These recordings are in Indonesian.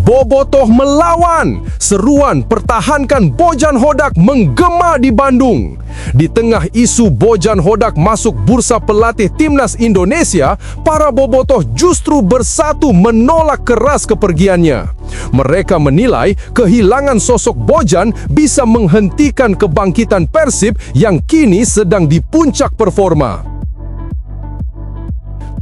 Bobotoh melawan. Seruan pertahankan Bojan Hodak menggema di Bandung. Di tengah isu Bojan Hodak masuk bursa pelatih timnas Indonesia, para bobotoh justru bersatu menolak keras kepergiannya. Mereka menilai kehilangan sosok Bojan bisa menghentikan kebangkitan Persib yang kini sedang di puncak performa.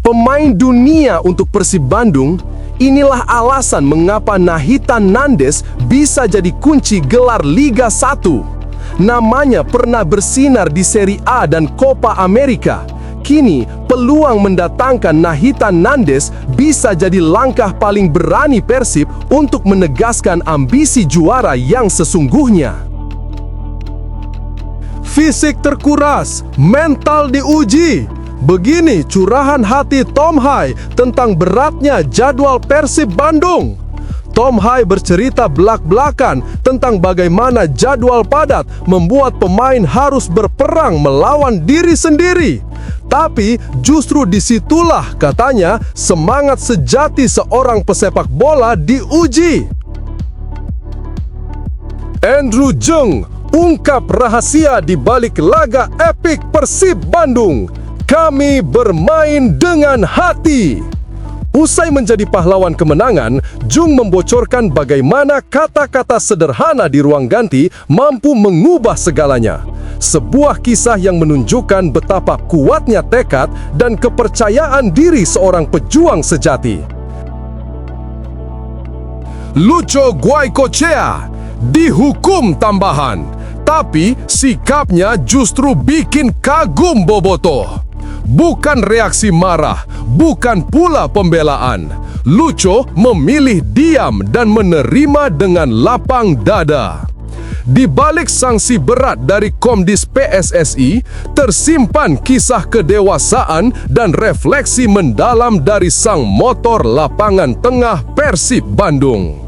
Pemain dunia untuk Persib Bandung, inilah alasan mengapa Nathan Nandes bisa jadi kunci gelar Liga 1. Namanya pernah bersinar di Serie A dan Copa America. Kini, peluang mendatangkan Nathan Nandes bisa jadi langkah paling berani Persib untuk menegaskan ambisi juara yang sesungguhnya. Fisik terkuras, mental diuji. Begini curahan hati Tom Hai tentang beratnya jadwal Persib Bandung. Tom Hai bercerita belak-belakan tentang bagaimana jadwal padat membuat pemain harus berperang melawan diri sendiri. Tapi justru disitulah katanya semangat sejati seorang pesepak bola diuji. Andrew Jeng ungkap rahasia di balik laga epik Persib Bandung. Kami bermain dengan hati. Usai menjadi pahlawan kemenangan, Jung membocorkan bagaimana kata-kata sederhana di ruang ganti mampu mengubah segalanya. Sebuah kisah yang menunjukkan betapa kuatnya tekad dan kepercayaan diri seorang pejuang sejati. Lucho Goicoechea dihukum tambahan, tapi sikapnya justru bikin kagum bobotoh. Bukan reaksi marah, bukan pula pembelaan. Lucho memilih diam dan menerima dengan lapang dada. Di balik sanksi berat dari Komdis PSSI, tersimpan kisah kedewasaan dan refleksi mendalam dari sang motor lapangan tengah Persib Bandung.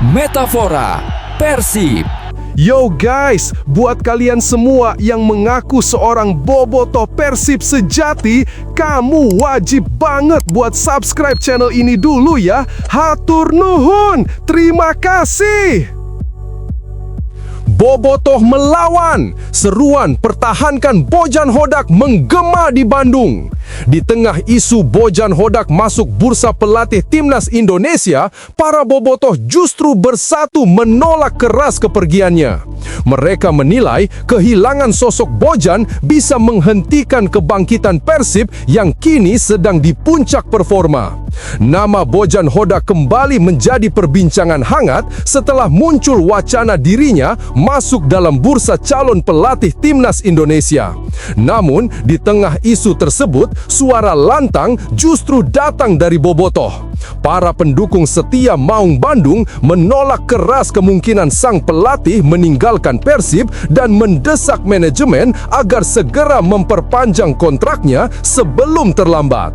Metafora Persib. Yo guys, buat kalian semua yang mengaku seorang bobotoh Persib sejati, kamu wajib banget buat subscribe channel ini dulu ya. Hatur nuhun, terima kasih. Bobotoh melawan. Seruan pertahankan Bojan Hodak menggema di Bandung. Di tengah isu Bojan Hodak masuk bursa pelatih timnas Indonesia, para bobotoh justru bersatu menolak keras kepergiannya. Mereka menilai kehilangan sosok Bojan bisa menghentikan kebangkitan Persib yang kini sedang di puncak performa. Nama Bojan Hodak kembali menjadi perbincangan hangat setelah muncul wacana dirinya masuk dalam bursa calon pelatih timnas Indonesia. Namun, di tengah isu tersebut, suara lantang justru datang dari bobotoh. Para pendukung setia Maung Bandung menolak keras kemungkinan sang pelatih meninggalkan Persib dan mendesak manajemen agar segera memperpanjang kontraknya sebelum terlambat.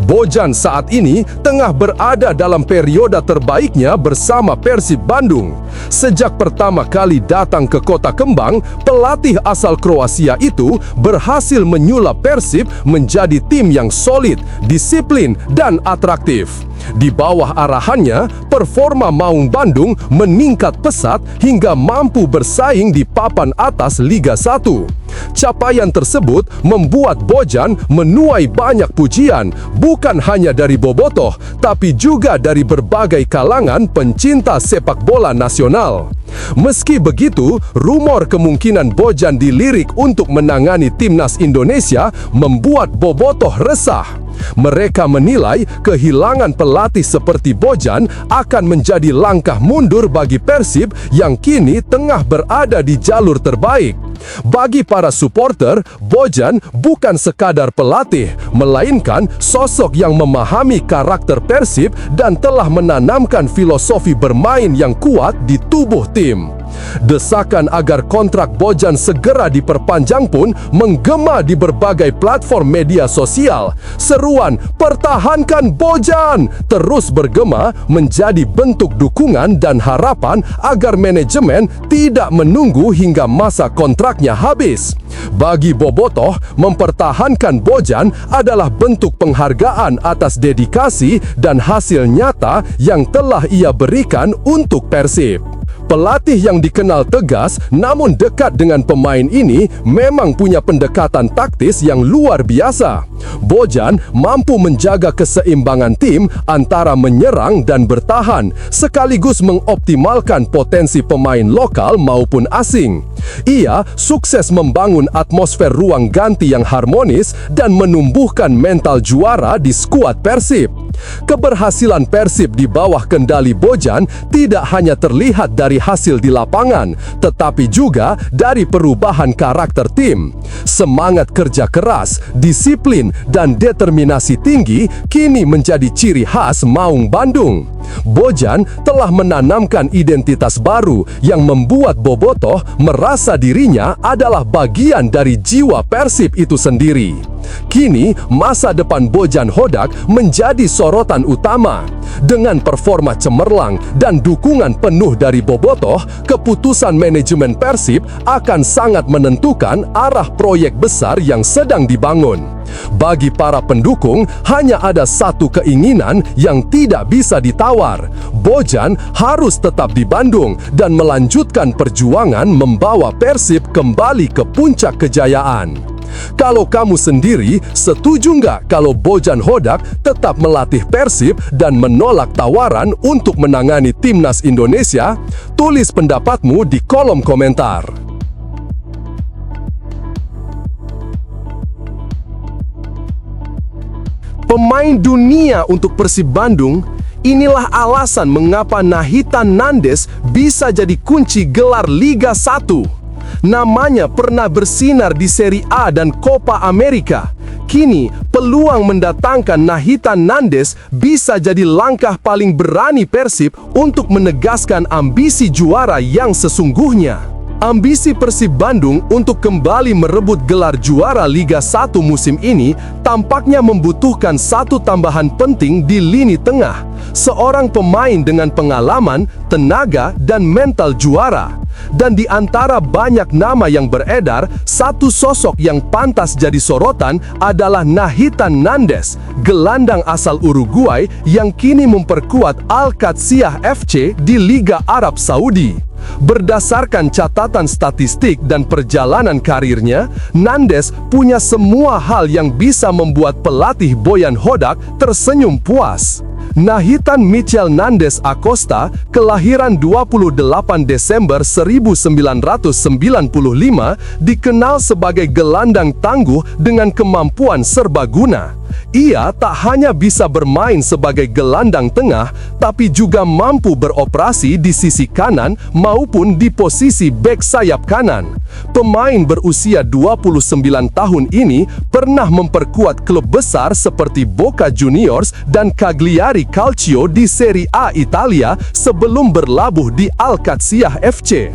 Bojan saat ini tengah berada dalam periode terbaiknya bersama Persib Bandung. Sejak pertama kali datang ke Kota Kembang, pelatih asal Kroasia itu berhasil menyulap Persib menjadi tim yang solid, disiplin, dan atraktif. Di bawah arahannya, performa Maung Bandung meningkat pesat hingga mampu bersaing di papan atas Liga 1. Capaian tersebut membuat Bojan menuai banyak pujian, bukan hanya dari bobotoh, tapi juga dari berbagai kalangan pencinta sepak bola nasional. Meski begitu, rumor kemungkinan Bojan dilirik untuk menangani timnas Indonesia membuat bobotoh resah. Mereka menilai kehilangan pelatih seperti Bojan akan menjadi langkah mundur bagi Persib yang kini tengah berada di jalur terbaik. Bagi para supporter, Bojan bukan sekadar pelatih, melainkan sosok yang memahami karakter Persib dan telah menanamkan filosofi bermain yang kuat di tubuh tim. Desakan agar kontrak Bojan segera diperpanjang pun menggema di berbagai platform media sosial. Seruan "Pertahankan Bojan" terus bergema menjadi bentuk dukungan dan harapan agar manajemen tidak menunggu hingga masa kontraknya habis. Bagi Bobotoh, mempertahankan Bojan adalah bentuk penghargaan atas dedikasi dan hasil nyata yang telah ia berikan untuk Persib. Pelatih yang dikenal tegas namun dekat dengan pemain ini memang punya pendekatan taktis yang luar biasa. Bojan mampu menjaga keseimbangan tim antara menyerang dan bertahan, sekaligus mengoptimalkan potensi pemain lokal maupun asing. Ia sukses membangun atmosfer ruang ganti yang harmonis dan menumbuhkan mental juara di skuad Persib. Keberhasilan Persib di bawah kendali Bojan tidak hanya terlihat dari hasil di lapangan, tetapi juga dari perubahan karakter tim. Semangat kerja keras, disiplin, dan determinasi tinggi kini menjadi ciri khas Maung Bandung. Bojan telah menanamkan identitas baru yang membuat Bobotoh merasa dirinya adalah bagian dari jiwa Persib itu sendiri. Kini, masa depan Bojan Hodak menjadi sorotan utama. Dengan performa cemerlang dan dukungan penuh dari Bobotoh, keputusan manajemen Persib akan sangat menentukan arah proyek besar yang sedang dibangun. Bagi para pendukung, hanya ada satu keinginan yang tidak bisa ditawar. Bojan harus tetap di Bandung dan melanjutkan perjuangan membawa Persib kembali ke puncak kejayaan. Kalau kamu sendiri, setuju nggak kalau Bojan Hodak tetap melatih Persib dan menolak tawaran untuk menangani Timnas Indonesia? Tulis pendapatmu di kolom komentar. Pemain dunia untuk Persib Bandung, inilah alasan mengapa Nathan Nandez bisa jadi kunci gelar Liga 1. Namanya pernah bersinar di Serie A dan Copa America. Kini, peluang mendatangkan Nathan Nandez bisa jadi langkah paling berani Persib untuk menegaskan ambisi juara yang sesungguhnya. Ambisi Persib Bandung untuk kembali merebut gelar juara Liga 1 musim ini tampaknya membutuhkan satu tambahan penting di lini tengah. Seorang pemain dengan pengalaman, tenaga, dan mental juara. Dan di antara banyak nama yang beredar, satu sosok yang pantas jadi sorotan adalah Nathan Nandez, gelandang asal Uruguay yang kini memperkuat Al-Qadsiah FC di Liga Arab Saudi. Berdasarkan catatan statistik dan perjalanan karirnya, Nandez punya semua hal yang bisa membuat pelatih Bojan Hodak tersenyum puas. Nathan Michel Nandez Acosta, kelahiran 28 Desember 1995, dikenal sebagai gelandang tangguh dengan kemampuan serbaguna. Ia tak hanya bisa bermain sebagai gelandang tengah, tapi juga mampu beroperasi di sisi kanan maupun di posisi bek sayap kanan. Pemain berusia 29 tahun ini pernah memperkuat klub besar seperti Boca Juniors dan Cagliari Calcio di Serie A Italia sebelum berlabuh di Al-Qadsiah FC.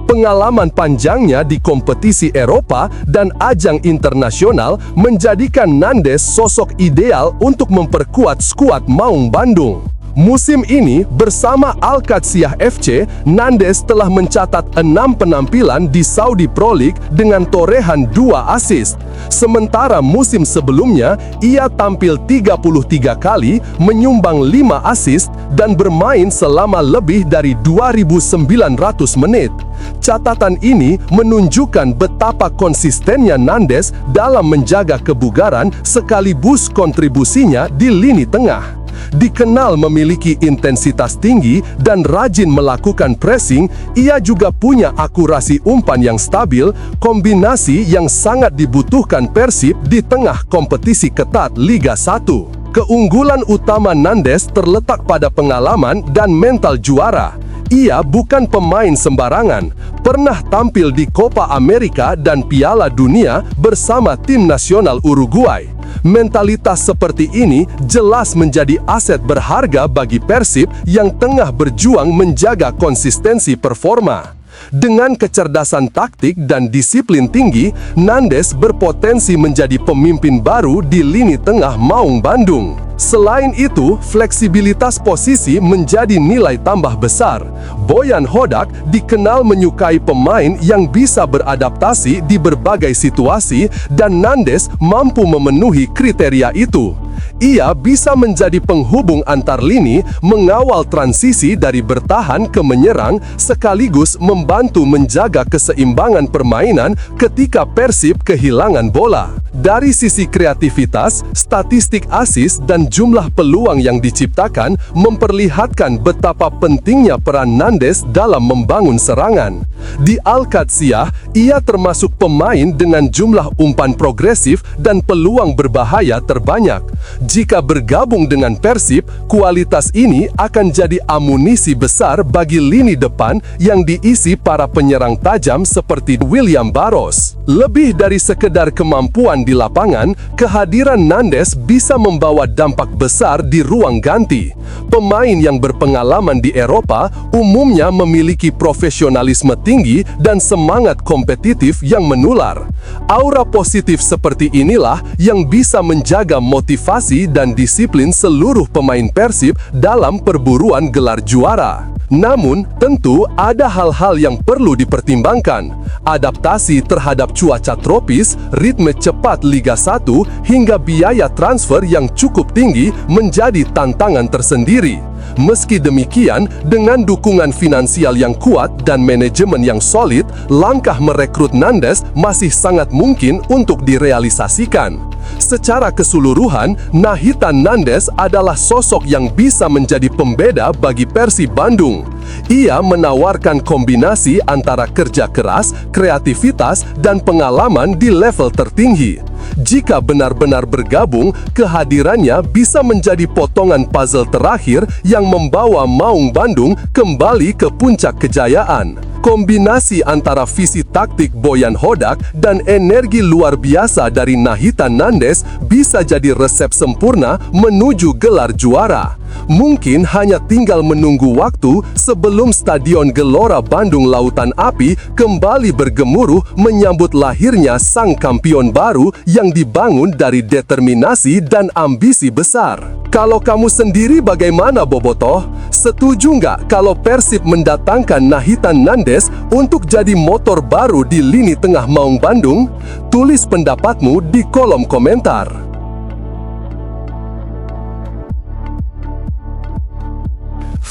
Pengalaman panjangnya di kompetisi Eropa dan ajang internasional menjadikan Nandez sosok ideal untuk memperkuat skuad Maung Bandung. Musim ini, bersama Al-Qadsiah FC, Nandez telah mencatat 6 penampilan di Saudi Pro League dengan torehan 2 assist. Sementara musim sebelumnya, ia tampil 33 kali, menyumbang 5 assist, dan bermain selama lebih dari 2.900 menit. Catatan ini menunjukkan betapa konsistennya Nandez dalam menjaga kebugaran sekaligus kontribusinya di lini tengah. Dikenal memiliki intensitas tinggi dan rajin melakukan pressing, ia juga punya akurasi umpan yang stabil, kombinasi yang sangat dibutuhkan Persib di tengah kompetisi ketat Liga 1. Keunggulan utama Nandez terletak pada pengalaman dan mental juara. Ia bukan pemain sembarangan, pernah tampil di Copa America dan Piala Dunia bersama tim nasional Uruguay. Mentalitas seperti ini jelas menjadi aset berharga bagi Persib yang tengah berjuang menjaga konsistensi performa. Dengan kecerdasan taktik dan disiplin tinggi, Nandes berpotensi menjadi pemimpin baru di lini tengah Maung Bandung. Selain itu, fleksibilitas posisi menjadi nilai tambah besar. Bojan Hodak dikenal menyukai pemain yang bisa beradaptasi di berbagai situasi dan Nandes mampu memenuhi kriteria itu. Ia bisa menjadi penghubung antar lini, mengawal transisi dari bertahan ke menyerang, sekaligus membantu menjaga keseimbangan permainan ketika Persib kehilangan bola. Dari sisi kreativitas, statistik assist dan jumlah peluang yang diciptakan memperlihatkan betapa pentingnya peran Nandes dalam membangun serangan. Di Al-Qadsiah, ia termasuk pemain dengan jumlah umpan progresif dan peluang berbahaya terbanyak. Jika bergabung dengan Persib, kualitas ini akan jadi amunisi besar bagi lini depan yang diisi para penyerang tajam seperti William Barros. Lebih dari sekedar kemampuan di lapangan, kehadiran Nandes bisa membawa dampak besar di ruang ganti. Pemain yang berpengalaman di Eropa umumnya memiliki profesionalisme tinggi dan semangat kompetitif yang menular. Aura positif seperti inilah yang bisa menjaga motivasi dan disiplin seluruh pemain Persib dalam perburuan gelar juara. Namun, tentu ada hal-hal yang perlu dipertimbangkan. Adaptasi terhadap cuaca tropis, ritme cepat Liga 1, hingga biaya transfer yang cukup tinggi menjadi tantangan tersendiri. Meski demikian, dengan dukungan finansial yang kuat dan manajemen yang solid, langkah merekrut Nandes masih sangat mungkin untuk direalisasikan. Secara keseluruhan, Nahitan Nandes adalah sosok yang bisa menjadi pembeda bagi Persib Bandung. Ia menawarkan kombinasi antara kerja keras, kreativitas, dan pengalaman di level tertinggi. Jika benar-benar bergabung, kehadirannya bisa menjadi potongan puzzle terakhir yang membawa Maung Bandung kembali ke puncak kejayaan. Kombinasi antara visi taktik Bojan Hodak dan energi luar biasa dari Nahitan Nandes bisa jadi resep sempurna menuju gelar juara. Mungkin hanya tinggal menunggu waktu sebelum Stadion Gelora Bandung Lautan Api kembali bergemuruh menyambut lahirnya sang kampion baru yang dibangun dari determinasi dan ambisi besar. Kalau kamu sendiri bagaimana, Bobotoh? Setuju nggak kalau Persib mendatangkan Nahitan Nandes untuk jadi motor baru di lini tengah Maung Bandung? Tulis pendapatmu di kolom komentar.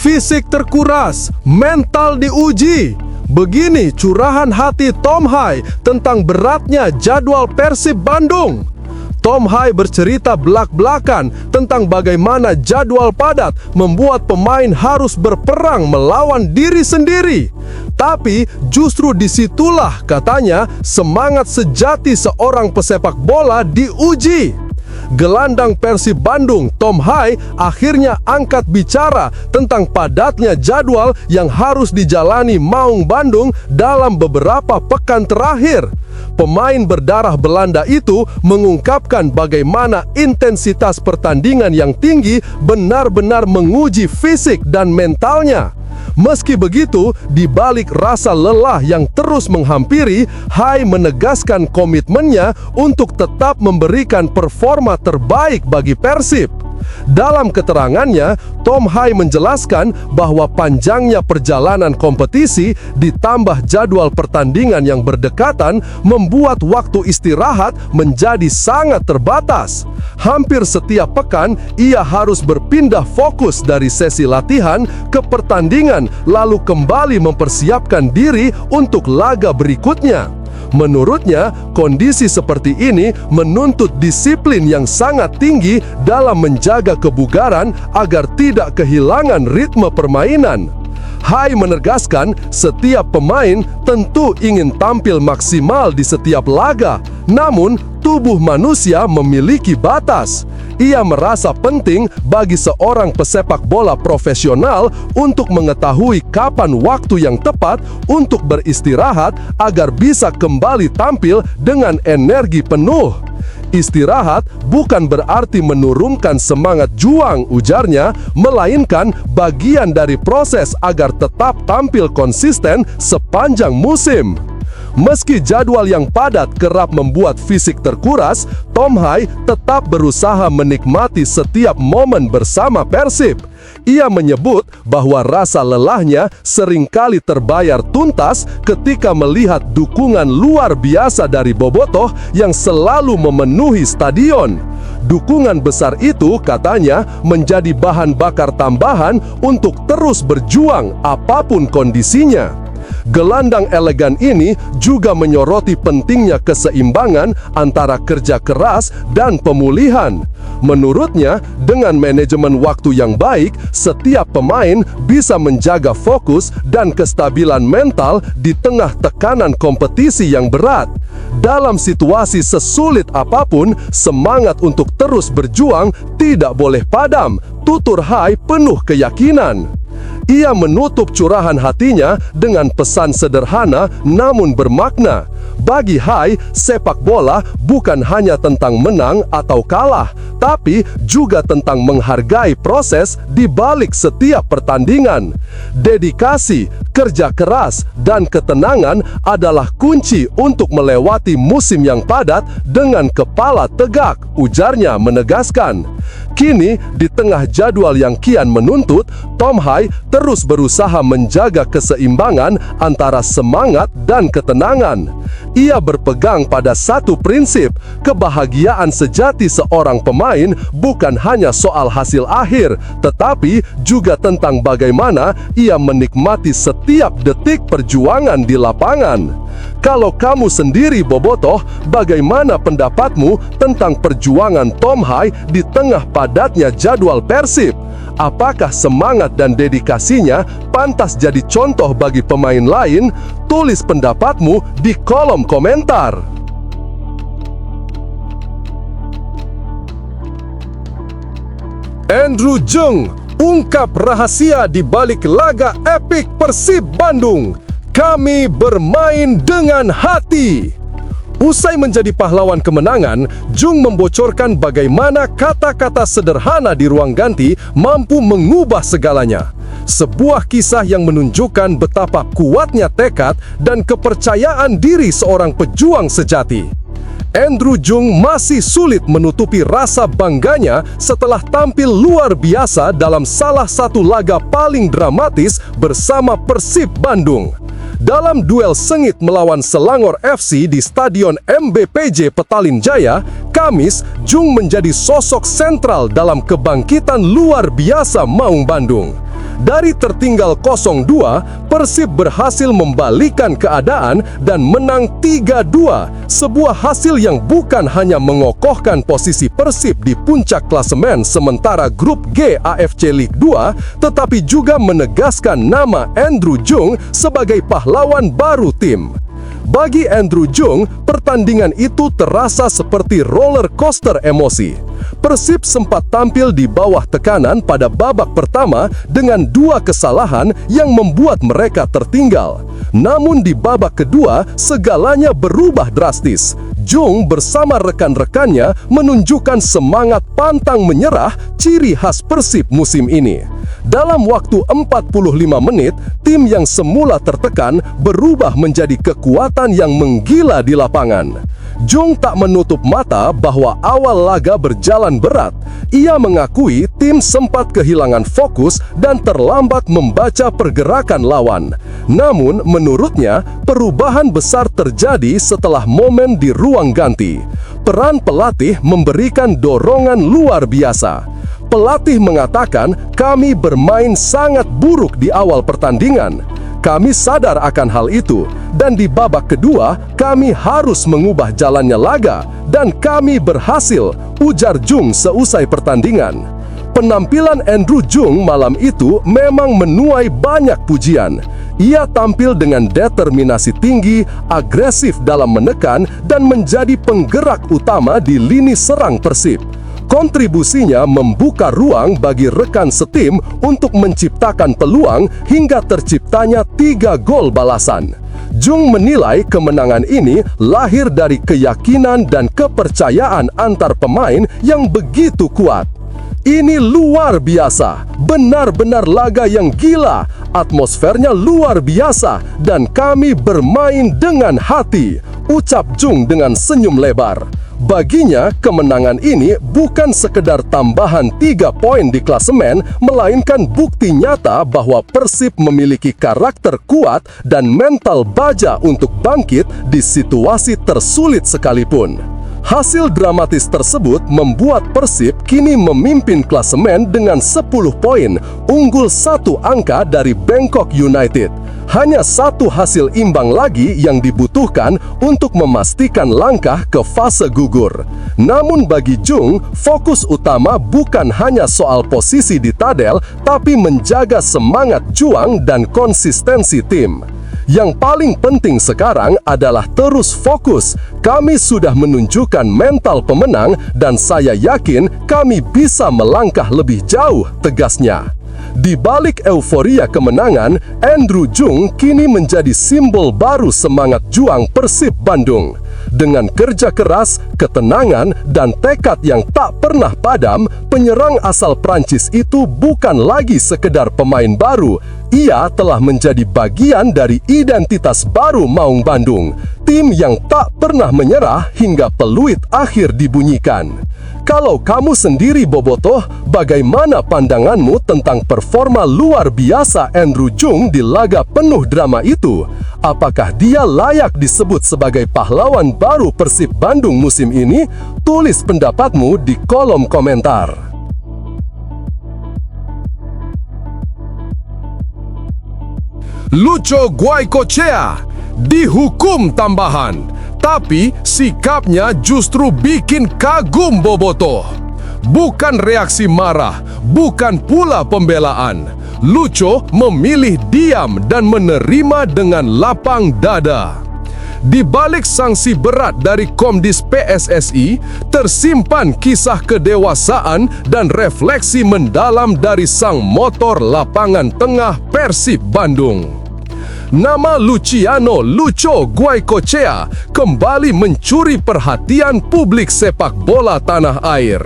Fisik terkuras, mental diuji. Begini curahan hati Tom Hai tentang beratnya jadwal Persib Bandung. Tom Hai bercerita belak-belakan tentang bagaimana jadwal padat membuat pemain harus berperang melawan diri sendiri. Tapi justru disitulah, katanya, semangat sejati seorang pesepak bola diuji. Gelandang Persib Bandung, Tom Hai, akhirnya angkat bicara tentang padatnya jadwal yang harus dijalani Maung Bandung dalam beberapa pekan terakhir. Pemain berdarah Belanda itu mengungkapkan bagaimana intensitas pertandingan yang tinggi benar-benar menguji fisik dan mentalnya. Meski begitu, di balik rasa lelah yang terus menghampiri, Hai menegaskan komitmennya untuk tetap memberikan performa terbaik bagi Persib. Dalam keterangannya, Tom Hai menjelaskan bahwa panjangnya perjalanan kompetisi ditambah jadwal pertandingan yang berdekatan membuat waktu istirahat menjadi sangat terbatas. Hampir setiap pekan, ia harus berpindah fokus dari sesi latihan ke pertandingan, lalu kembali mempersiapkan diri untuk laga berikutnya. Menurutnya, kondisi seperti ini menuntut disiplin yang sangat tinggi dalam menjaga kebugaran agar tidak kehilangan ritme permainan. Hai menegaskan setiap pemain tentu ingin tampil maksimal di setiap laga, namun tubuh manusia memiliki batas. Ia merasa penting bagi seorang pesepak bola profesional untuk mengetahui kapan waktu yang tepat untuk beristirahat agar bisa kembali tampil dengan energi penuh. Istirahat bukan berarti menurunkan semangat juang, ujarnya, melainkan bagian dari proses agar tetap tampil konsisten sepanjang musim. Meski jadwal yang padat kerap membuat fisik terkuras, Tom Hai tetap berusaha menikmati setiap momen bersama Persib. Ia menyebut bahwa rasa lelahnya seringkali terbayar tuntas ketika melihat dukungan luar biasa dari bobotoh yang selalu memenuhi stadion. Dukungan besar itu, katanya, menjadi bahan bakar tambahan untuk terus berjuang apapun kondisinya. Gelandang elegan ini juga menyoroti pentingnya keseimbangan antara kerja keras dan pemulihan. Menurutnya, dengan manajemen waktu yang baik, setiap pemain bisa menjaga fokus dan kestabilan mental di tengah tekanan kompetisi yang berat. Dalam situasi sesulit apapun, semangat untuk terus berjuang tidak boleh padam, tutur Hai penuh keyakinan. Ia menutup curahan hatinya dengan pesan sederhana namun bermakna. Bagi Hai, sepak bola bukan hanya tentang menang atau kalah, tapi juga tentang menghargai proses di balik setiap pertandingan. Dedikasi, kerja keras, dan ketenangan adalah kunci untuk melewati musim yang padat dengan kepala tegak, ujarnya menegaskan. Kini, di tengah jadwal yang kian menuntut, Tom Hai terus berusaha menjaga keseimbangan antara semangat dan ketenangan. Ia berpegang pada satu prinsip, kebahagiaan sejati seorang pemain bukan hanya soal hasil akhir, tetapi juga tentang bagaimana ia menikmati setiap detik perjuangan di lapangan. Kalau kamu sendiri, bobotoh, bagaimana pendapatmu tentang perjuangan Tom Hai di tengah padatnya jadwal Persib? Apakah semangat dan dedikasinya pantas jadi contoh bagi pemain lain? Tulis pendapatmu di kolom komentar. Andrew Jung ungkap rahasia di balik laga epik Persib Bandung. Kami bermain dengan hati. Usai menjadi pahlawan kemenangan, Jung membocorkan bagaimana kata-kata sederhana di ruang ganti mampu mengubah segalanya. Sebuah kisah yang menunjukkan betapa kuatnya tekad dan kepercayaan diri seorang pejuang sejati. Andrew Jung masih sulit menutupi rasa bangganya setelah tampil luar biasa dalam salah satu laga paling dramatis bersama Persib Bandung. Dalam duel sengit melawan Selangor FC di Stadion MBPJ Petaling Jaya, Kamis, Jung menjadi sosok sentral dalam kebangkitan luar biasa Maung Bandung. Dari tertinggal 0-2, Persib berhasil membalikkan keadaan dan menang 3-2, sebuah hasil yang bukan hanya mengokohkan posisi Persib di puncak klasemen sementara grup G AFC League 2, tetapi juga menegaskan nama Andrew Jung sebagai pahlawan baru tim. Bagi Andrew Jung, pertandingan itu terasa seperti roller coaster emosi. Persib sempat tampil di bawah tekanan pada babak pertama dengan 2 kesalahan yang membuat mereka tertinggal. Namun di babak kedua, segalanya berubah drastis. Jung bersama rekan-rekannya menunjukkan semangat pantang menyerah, ciri khas Persib musim ini. Dalam waktu 45 menit, tim yang semula tertekan berubah menjadi kekuatan yang menggila di lapangan. Jung tak menutup mata bahwa awal laga berjalan berat. Ia mengakui tim sempat kehilangan fokus dan terlambat membaca pergerakan lawan. Namun, menurutnya, perubahan besar terjadi setelah momen di ruang ganti. Peran pelatih memberikan dorongan luar biasa. Pelatih mengatakan, kami bermain sangat buruk di awal pertandingan. Kami sadar akan hal itu, dan di babak kedua, kami harus mengubah jalannya laga, dan kami berhasil, ujar Jung seusai pertandingan. Penampilan Andrew Jung malam itu memang menuai banyak pujian. Ia tampil dengan determinasi tinggi, agresif dalam menekan, dan menjadi penggerak utama di lini serang Persib. Kontribusinya membuka ruang bagi rekan setim untuk menciptakan peluang hingga terciptanya 3 gol balasan. Jung menilai kemenangan ini lahir dari keyakinan dan kepercayaan antar pemain yang begitu kuat. Ini luar biasa, benar-benar laga yang gila, atmosfernya luar biasa, dan kami bermain dengan hati, ucap Jung dengan senyum lebar. Baginya, kemenangan ini bukan sekedar tambahan 3 poin di klasemen, melainkan bukti nyata bahwa Persib memiliki karakter kuat dan mental baja untuk bangkit di situasi tersulit sekalipun. Hasil dramatis tersebut membuat Persib kini memimpin klasemen dengan 10 poin, unggul 1 angka dari Bangkok United. Hanya 1 hasil imbang lagi yang dibutuhkan untuk memastikan langkah ke fase gugur. Namun bagi Jung, fokus utama bukan hanya soal posisi di tabel, tapi menjaga semangat juang dan konsistensi tim. Yang paling penting sekarang adalah terus fokus. Kami sudah menunjukkan mental pemenang dan saya yakin kami bisa melangkah lebih jauh, tegasnya. Di balik euforia kemenangan, Andrew Jung kini menjadi simbol baru semangat juang Persib Bandung. Dengan kerja keras, ketenangan, dan tekad yang tak pernah padam, penyerang asal Prancis itu bukan lagi sekedar pemain baru. Ia telah menjadi bagian dari identitas baru Maung Bandung, tim yang tak pernah menyerah hingga peluit akhir dibunyikan. Kalau kamu sendiri Bobotoh, bagaimana pandanganmu tentang performa luar biasa Andrew Jung di laga penuh drama itu? Apakah dia layak disebut sebagai pahlawan baru Persib Bandung musim ini? Tulis pendapatmu di kolom komentar. Lucho Goicoechea dihukum tambahan, tapi sikapnya justru bikin kagum Bobotoh. Bukan reaksi marah, bukan pula pembelaan. Lucho memilih diam dan menerima dengan lapang dada. Di balik sanksi berat dari Komdis PSSI, tersimpan kisah kedewasaan dan refleksi mendalam dari sang motor lapangan tengah Persib Bandung. Nama Luciano Lucho Goicoechea kembali mencuri perhatian publik sepak bola tanah air.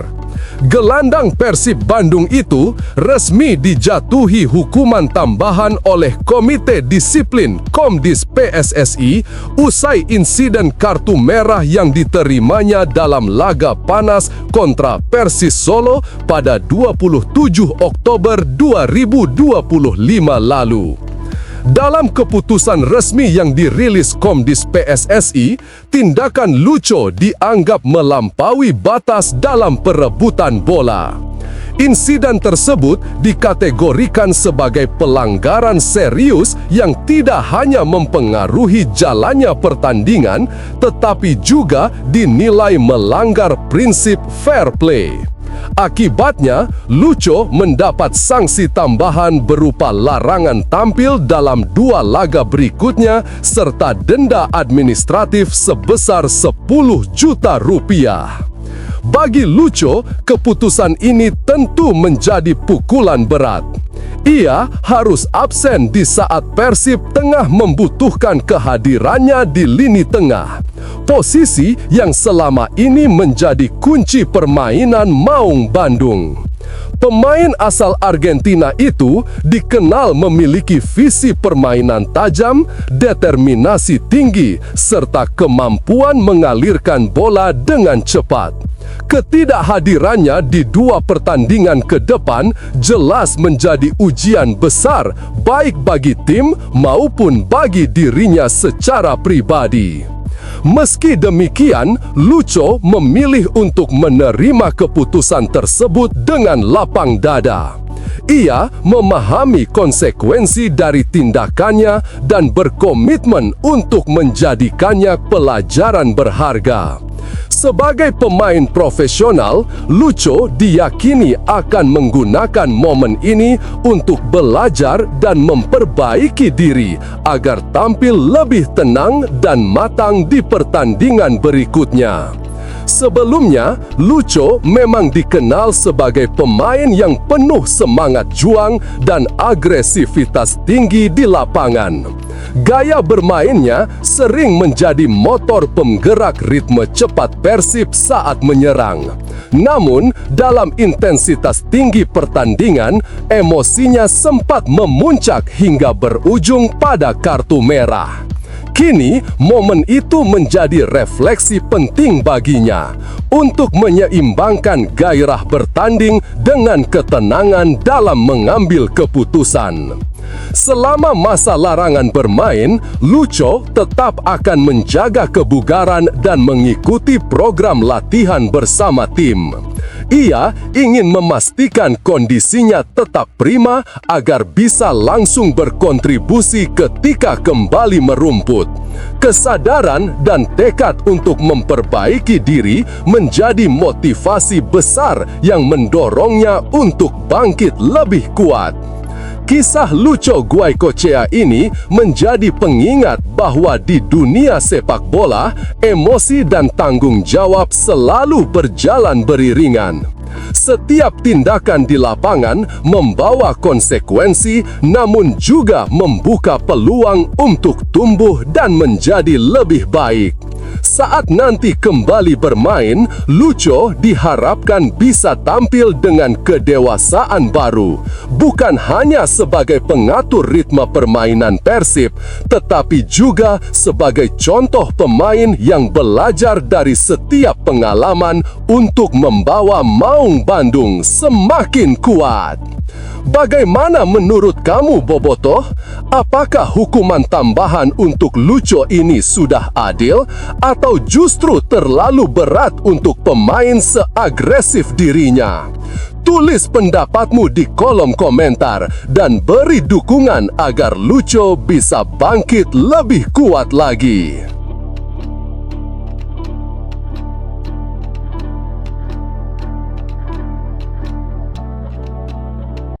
Gelandang Persib Bandung itu resmi dijatuhi hukuman tambahan oleh Komite Disiplin Komdis PSSI usai insiden kartu merah yang diterimanya dalam laga panas kontra Persis Solo pada 27 Oktober 2025 lalu. Dalam keputusan resmi yang dirilis Komdis PSSI, tindakan Lucho dianggap melampaui batas dalam perebutan bola. Insiden tersebut dikategorikan sebagai pelanggaran serius yang tidak hanya mempengaruhi jalannya pertandingan, tetapi juga dinilai melanggar prinsip fair play. Akibatnya, Lucho mendapat sanksi tambahan berupa larangan tampil dalam 2 laga berikutnya serta denda administratif sebesar 10 juta rupiah. Bagi Lucho, keputusan ini tentu menjadi pukulan berat. Ia harus absen di saat Persib tengah membutuhkan kehadirannya di lini tengah. Posisi yang selama ini menjadi kunci permainan Maung Bandung. Pemain asal Argentina itu dikenal memiliki visi permainan tajam, determinasi tinggi, serta kemampuan mengalirkan bola dengan cepat. Ketidakhadirannya di 2 pertandingan ke depan jelas menjadi ujian besar baik bagi tim maupun bagi dirinya secara pribadi. Meski demikian, Lucho memilih untuk menerima keputusan tersebut dengan lapang dada. Ia memahami konsekuensi dari tindakannya dan berkomitmen untuk menjadikannya pelajaran berharga. Sebagai pemain profesional, Lucho diyakini akan menggunakan momen ini untuk belajar dan memperbaiki diri agar tampil lebih tenang dan matang di pertandingan berikutnya. Sebelumnya, Lucho memang dikenal sebagai pemain yang penuh semangat juang dan agresivitas tinggi di lapangan. Gaya bermainnya sering menjadi motor penggerak ritme cepat Persib saat menyerang. Namun, dalam intensitas tinggi pertandingan, emosinya sempat memuncak hingga berujung pada kartu merah. Kini, momen itu menjadi refleksi penting baginya untuk menyeimbangkan gairah bertanding dengan ketenangan dalam mengambil keputusan. Selama masa larangan bermain, Lucho tetap akan menjaga kebugaran dan mengikuti program latihan bersama tim. Ia ingin memastikan kondisinya tetap prima agar bisa langsung berkontribusi ketika kembali merumput. Kesadaran dan tekad untuk memperbaiki diri menjadi motivasi besar yang mendorongnya untuk bangkit lebih kuat. Kisah Lucho Goicoechea ini menjadi pengingat bahwa di dunia sepak bola, emosi dan tanggung jawab selalu berjalan beriringan. Setiap tindakan di lapangan membawa konsekuensi, namun juga membuka peluang untuk tumbuh dan menjadi lebih baik. Saat nanti kembali bermain, Lucho diharapkan bisa tampil dengan kedewasaan baru, bukan hanya sebagai pengatur ritme permainan Persib, tetapi juga sebagai contoh pemain yang belajar dari setiap pengalaman untuk membawa Maung Bandung semakin kuat. Bagaimana menurut kamu, Bobotoh? Apakah hukuman tambahan untuk Lucho ini sudah adil atau justru terlalu berat untuk pemain seagresif dirinya? Tulis pendapatmu di kolom komentar dan beri dukungan agar Lucho bisa bangkit lebih kuat lagi.